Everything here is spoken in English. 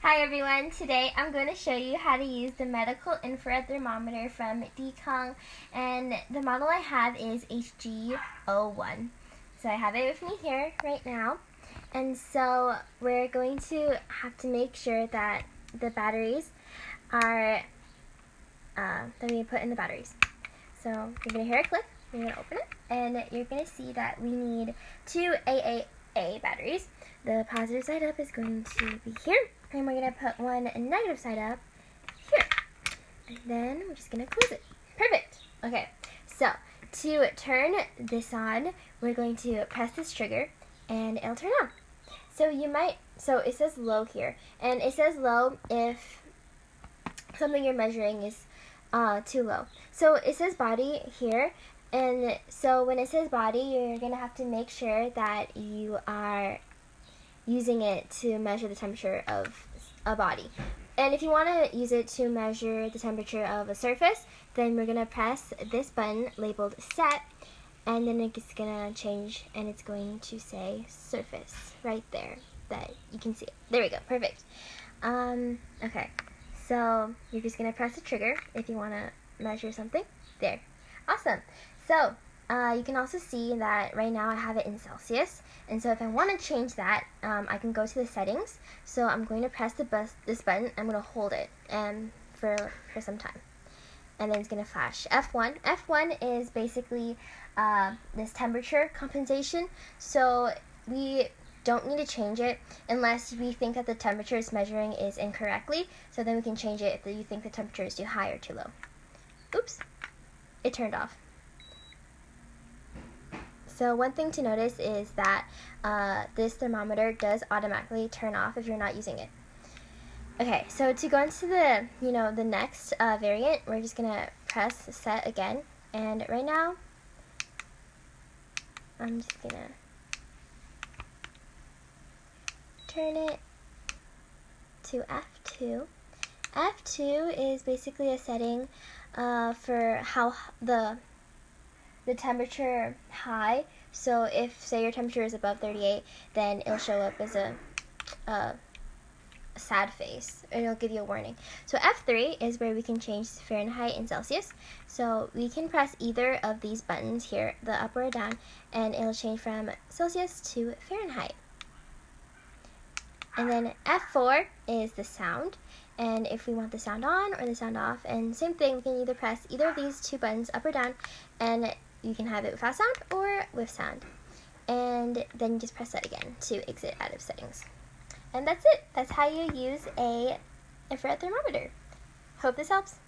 Hi everyone, today I'm going to show you how to use the medical infrared thermometer from Dikang, and the model I have is HG01. So I have it with me here right now, and so we're going to have to make sure that the batteries are, that we put in the batteries. So you're going to hear a click, you're going to open it, and you're going to see that we need two AAA batteries. The positive side up is going to be here, and we're going to put one negative side up here. And then we're just going to close it. Perfect. Okay, so to turn this on, we're going to press this trigger, and it'll turn on. So it says low here, and it says low if something you're measuring is too low. So it says body here, and so when it says body, you're going to have to make sure that you are using it to measure the temperature of a body. And if you want to use it to measure the temperature of a surface, then we're going to press this button labeled set, and then it's going to change and it's going to say surface right there that you can see it. There we go. Perfect. Okay. So you're just going to press the trigger if you want to measure something. There. Awesome. So you can also see that right now I have it in Celsius, and so if I want to change that, I can go to the settings. So I'm going to press this button. I'm going to hold it for some time, and then it's going to flash F1. F1 is basically this temperature compensation, so we don't need to change it unless we think that the temperature it's measuring is incorrectly, so then we can change it if you think the temperature is too high or too low. Oops, it turned off. So one thing to notice is that this thermometer does automatically turn off if you're not using it. Okay, so to go into the next variant, we're just gonna press set again, and right now I'm just gonna turn it to F2. F2 is basically a setting for how the temperature high. So if, say, your temperature is above 38, then it'll show up as a sad face, and it'll give you a warning. So F3 is where we can change Fahrenheit and Celsius. So we can press either of these buttons here, the up or down, and it'll change from Celsius to Fahrenheit. And then F4 is the sound, and if we want the sound on or the sound off, and same thing, we can either press either of these two buttons, up or down, and you can have it without sound or with sound. And then you just press that again to exit out of settings. And that's it. That's how you use a infrared thermometer. Hope this helps.